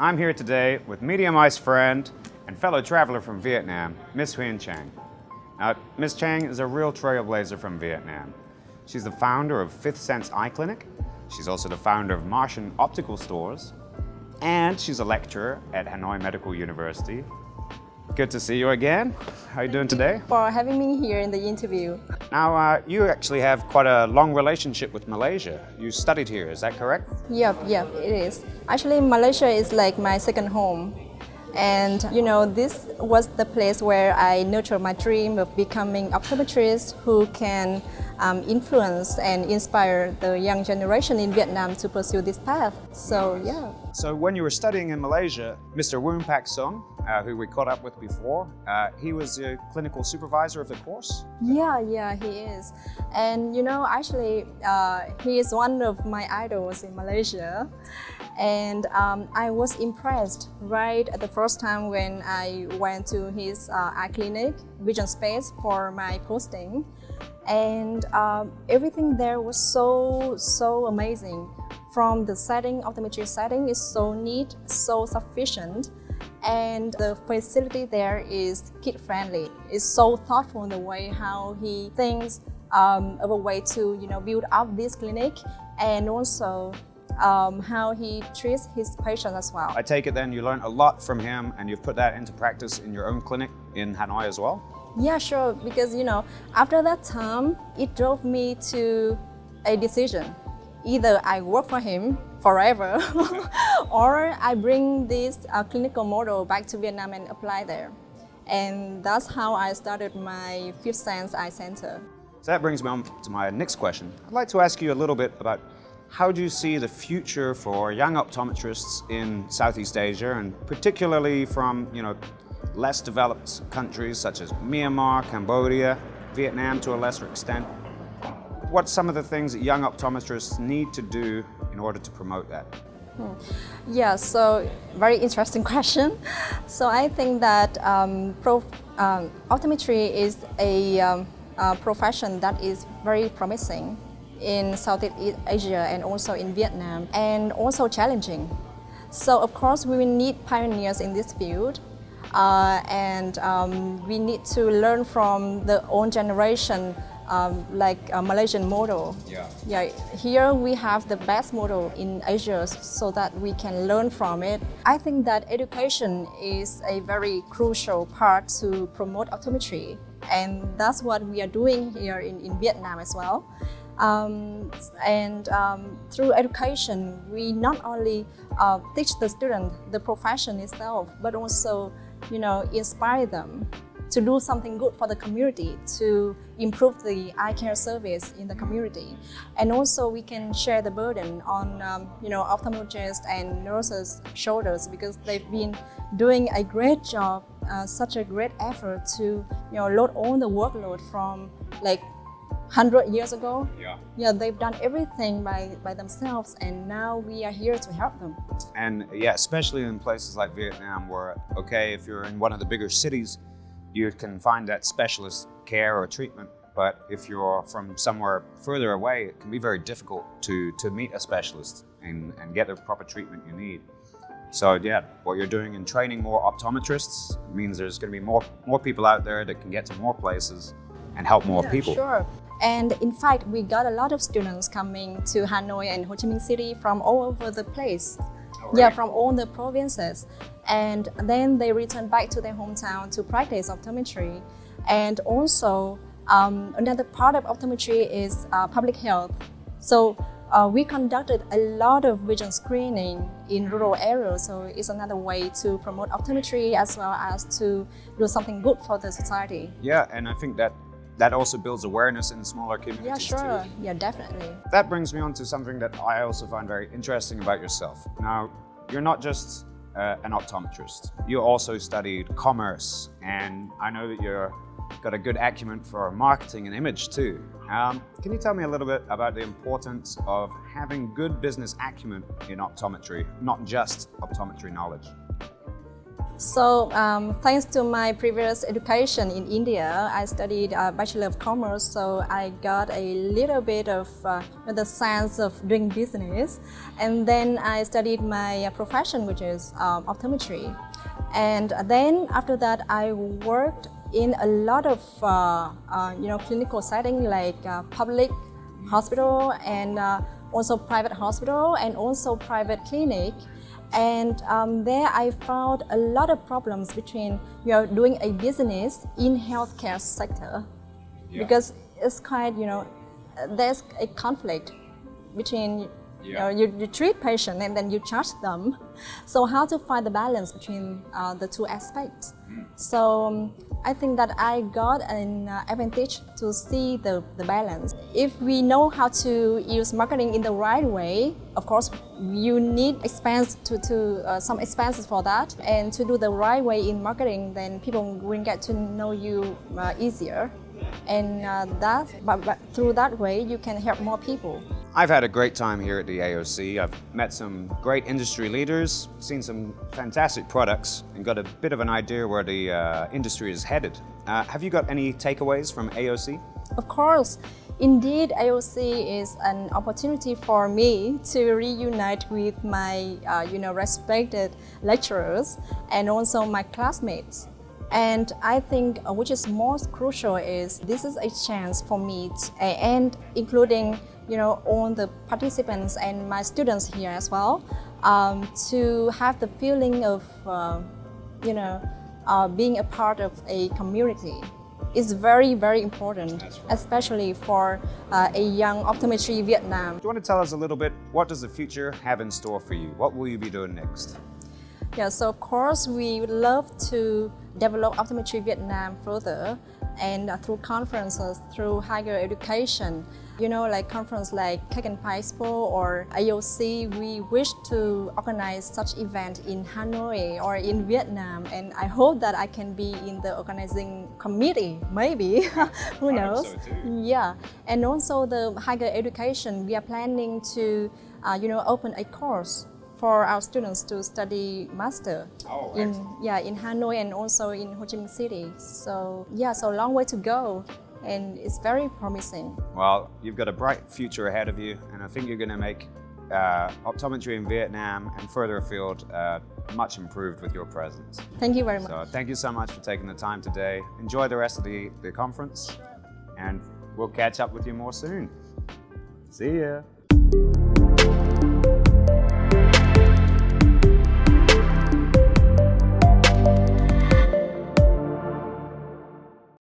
I'm here today with medium-iced friend and fellow traveler from Vietnam, Ms. Huyen Trang. Now, Ms. Trang is a real trailblazer from Vietnam. She's the founder of Fifth Sense Eye Clinic. She's also the founder of Martian Optical Stores. And she's a lecturer at Hanoi Medical University. Good to see you again. How are you doing today? For having me here in the interview. Now, you actually have quite a long relationship with Malaysia. You studied here, is that correct? Yep, it is. Actually, Malaysia is like my second home. And this was the place where I nurtured my dream of becoming optometrist who can influence and inspire the young generation in Vietnam to pursue this path. So, yeah. So when you were studying in Malaysia, Mr. Woon Pak Song, who we caught up with before, he was the clinical supervisor of the course? Yeah, he is. And actually, he is one of my idols in Malaysia. And I was impressed right at the first time when I went to his eye clinic, Vision Space, for my posting. And everything there was so amazing. From the setting, optometry setting is so neat, so sufficient. And the facility there is kid-friendly. It's so thoughtful in the way how he thinks of a way to build up this clinic, and also how he treats his patients as well. I take it then you learned a lot from him and you've put that into practice in your own clinic in Hanoi as well? Yeah, sure, because after that time, it drove me to a decision. Either I work for him forever or I bring this clinical model back to Vietnam and apply there. And that's how I started my Fifth Sense Eye Center. So that brings me on to my next question. I'd like to ask you a little bit about how do you see the future for young optometrists in Southeast Asia, and particularly from less developed countries such as Myanmar, Cambodia, Vietnam to a lesser extent? What's some of the things that young optometrists need to do in order to promote that? Yeah, so very interesting question. So I think that optometry is a profession that is very promising in Southeast Asia and also in Vietnam, and also challenging. So of course we will need pioneers in this field, and we need to learn from the old generation, like a Malaysian model. Yeah, here we have the best model in Asia so that we can learn from it. I think that education is a very crucial part to promote optometry, and that's what we are doing here in Vietnam as well. Through education, we not only teach the student the profession itself, but also inspire them to do something good for the community, to improve the eye care service in the community. And also we can share the burden on optometrists and nurses' shoulders, because they've been doing a great job, such a great effort to load all the workload from like 100 years ago. Yeah, they've done everything by themselves, and now we are here to help them. And yeah, especially in places like Vietnam where, okay, if you're in one of the bigger cities, you can find that specialist care or treatment. But if you're from somewhere further away, it can be very difficult to meet a specialist and get the proper treatment you need. So yeah, what you're doing in training more optometrists means there's going to be more people out there that can get to more places and help more people. Sure. And in fact, we got a lot of students coming to Hanoi and Ho Chi Minh City from all over the place. Oh, really? Yeah, from all the provinces. And then they return back to their hometown to practice optometry. And also, another part of optometry is public health. So we conducted a lot of vision screening in rural areas. So it's another way to promote optometry as well as to do something good for the society. Yeah, and I think that also builds awareness in smaller communities. Yeah, sure. Too. Yeah, definitely. That brings me on to something that I also find very interesting about yourself. Now, you're not just an optometrist. You also studied commerce, and I know that you've got a good acumen for marketing and image too. Can you tell me a little bit about the importance of having good business acumen in optometry, not just optometry knowledge? So thanks to my previous education in India, I studied Bachelor of Commerce, so I got a little bit of the sense of doing business. And then I studied my profession, which is optometry. And then after that, I worked in a lot of clinical setting like public hospital and also private hospital and also private clinic. And there I found a lot of problems between doing a business in healthcare sector, because it's quite there's a conflict between you treat patient and then you charge them. So how to find the balance between the two aspects? So I think that I got an advantage to see the balance. If we know how to use marketing in the right way, of course, you need some expenses for that. And to do the right way in marketing, then people will get to know you easier. And but through that way, you can help more people. I've had a great time here at the AOC. I've met some great industry leaders, seen some fantastic products, and got a bit of an idea where the industry is headed. Have you got any takeaways from AOC? Of course. Indeed, AOC is an opportunity for me to reunite with my respected lecturers and also my classmates. And I think which is most crucial is this is a chance for me and including all the participants and my students here as well, to have the feeling of being a part of a community. Is very, very important, especially for a young optometry Vietnam. Do you want to tell us a little bit, what does the future have in store for you? What will you be doing next? Yeah, so of course we would love to develop optometry Vietnam further, and through conferences, through higher education, like conference like Cake and Pie Expo or AOC, we wish to organize such event in Hanoi or in Vietnam, and I hope that I can be in the organizing committee, maybe. Who knows? I hope so too. Yeah, and also the higher education, we are planning to open a course for our students to study master in Hanoi and also in Ho Chi Minh City. So so a long way to go, and it's very promising. Well, you've got a bright future ahead of you, and I think you're going to make optometry in Vietnam and further afield much improved with your presence. Thank you very much. So thank you so much for taking the time today. Enjoy the rest of the conference, and we'll catch up with you more soon. See ya.